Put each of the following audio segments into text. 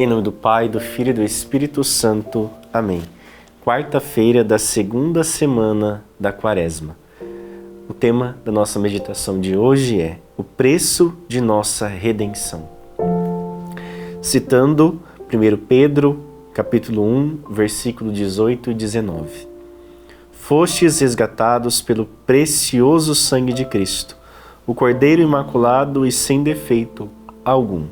Em nome do Pai, do Filho e do Espírito Santo. Amém. Quarta-feira da segunda semana da Quaresma. O tema da nossa meditação de hoje é o preço de nossa redenção. Citando 1 Pedro, capítulo 1, versículo 18 e 19. Fostes resgatados pelo precioso sangue de Cristo, o Cordeiro imaculado e sem defeito algum.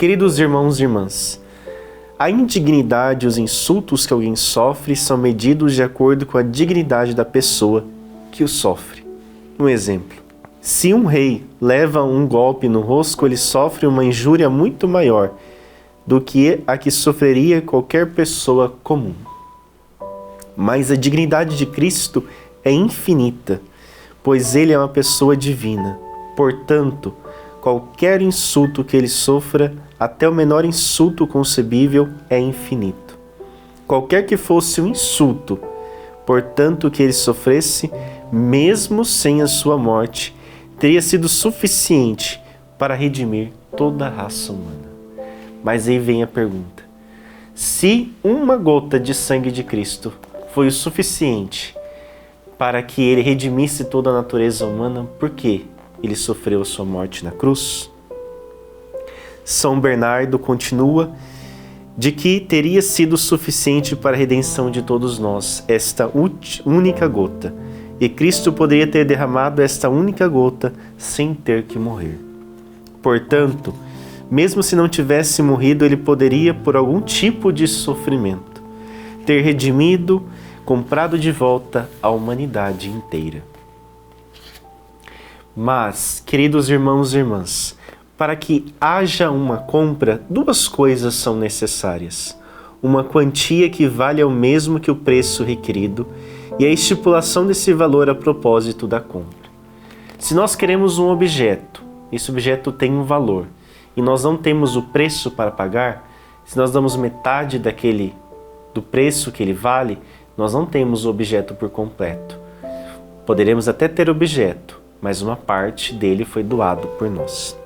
Queridos irmãos e irmãs, a indignidade e os insultos que alguém sofre são medidos de acordo com a dignidade da pessoa que o sofre. Um exemplo: se um rei leva um golpe no rosto, ele sofre uma injúria muito maior do que a que sofreria qualquer pessoa comum. Mas a dignidade de Cristo é infinita, pois ele é uma pessoa divina. Portanto, qualquer insulto que ele sofra, até o menor insulto concebível, é infinito. Qualquer que fosse o insulto, portanto, que ele sofresse, mesmo sem a sua morte, teria sido suficiente para redimir toda a raça humana. Mas aí vem a pergunta: se uma gota de sangue de Cristo foi o suficiente para que ele redimisse toda a natureza humana, por que ele sofreu a sua morte na cruz? São Bernardo continua de que teria sido suficiente para a redenção de todos nós esta única gota, e Cristo poderia ter derramado esta única gota sem ter que morrer. Portanto, mesmo se não tivesse morrido, ele poderia, por algum tipo de sofrimento, ter redimido, comprado de volta a humanidade inteira. Mas, queridos irmãos e irmãs, para que haja uma compra, duas coisas são necessárias: uma quantia que vale ao mesmo que o preço requerido e a estipulação desse valor a propósito da compra. Se nós queremos um objeto, esse objeto tem um valor, e nós não temos o preço para pagar, se nós damos metade do preço que ele vale, nós não temos o objeto por completo. Poderemos até ter objeto, mas uma parte dele foi doado por nós.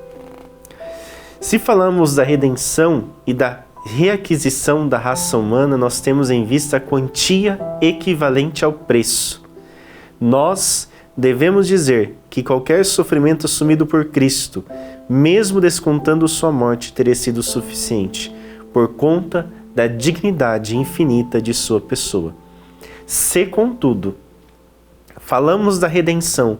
Se falamos da redenção e da reaquisição da raça humana, nós temos em vista a quantia equivalente ao preço. Nós devemos dizer que qualquer sofrimento assumido por Cristo, mesmo descontando sua morte, teria sido suficiente, por conta da dignidade infinita de sua pessoa. Se, contudo, falamos da redenção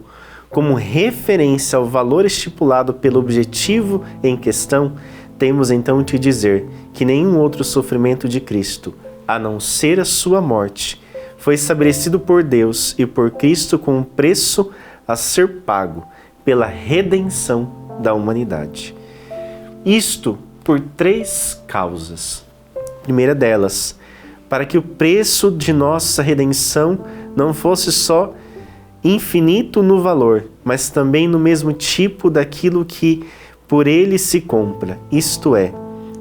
como referência ao valor estipulado pelo objetivo em questão, temos então de dizer que nenhum outro sofrimento de Cristo, a não ser a sua morte, foi estabelecido por Deus e por Cristo como um preço a ser pago pela redenção da humanidade. Isto por três causas. Primeira delas, para que o preço de nossa redenção não fosse só infinito no valor, mas também no mesmo tipo daquilo que por ele se compra, isto é,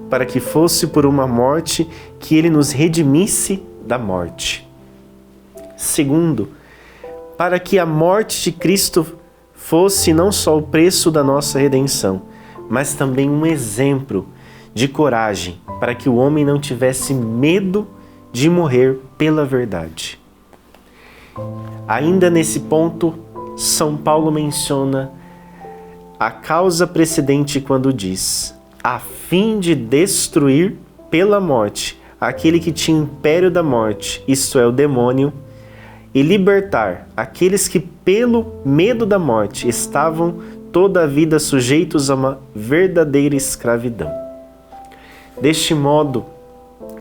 para que fosse por uma morte que ele nos redimisse da morte. Segundo, para que a morte de Cristo fosse não só o preço da nossa redenção, mas também um exemplo de coragem, para que o homem não tivesse medo de morrer pela verdade. Ainda nesse ponto, São Paulo menciona a causa precedente quando diz: a fim de destruir pela morte aquele que tinha o império da morte, isto é, o demônio, e libertar aqueles que pelo medo da morte estavam toda a vida sujeitos a uma verdadeira escravidão. Deste modo,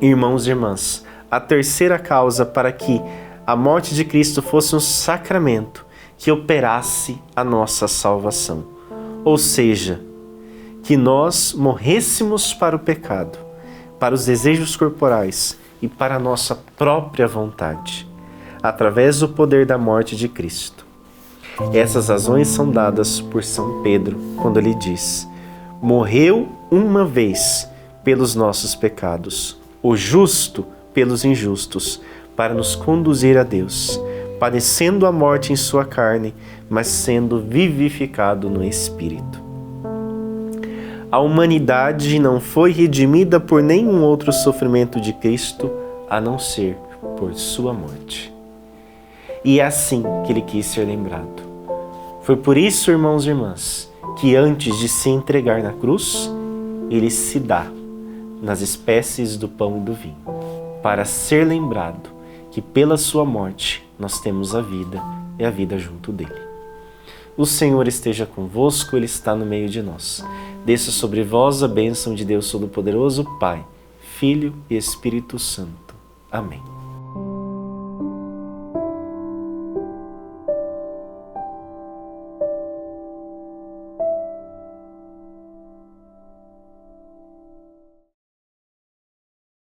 irmãos e irmãs, a terceira causa para que a morte de Cristo fosse um sacramento que operasse a nossa salvação. Ou seja, que nós morrêssemos para o pecado, para os desejos corporais e para a nossa própria vontade, através do poder da morte de Cristo. Essas razões são dadas por São Pedro, quando ele diz: morreu uma vez pelos nossos pecados, o justo pelos injustos, para nos conduzir a Deus, padecendo a morte em sua carne, mas sendo vivificado no Espírito. A humanidade não foi redimida por nenhum outro sofrimento de Cristo, a não ser por sua morte. E é assim que ele quis ser lembrado. Foi por isso, irmãos e irmãs, que antes de se entregar na cruz, ele se dá nas espécies do pão e do vinho, para ser lembrado que pela sua morte nós temos a vida e a vida junto dele. O Senhor esteja convosco, Ele está no meio de nós. Desça sobre vós a bênção de Deus Todo-Poderoso, Pai, Filho e Espírito Santo. Amém.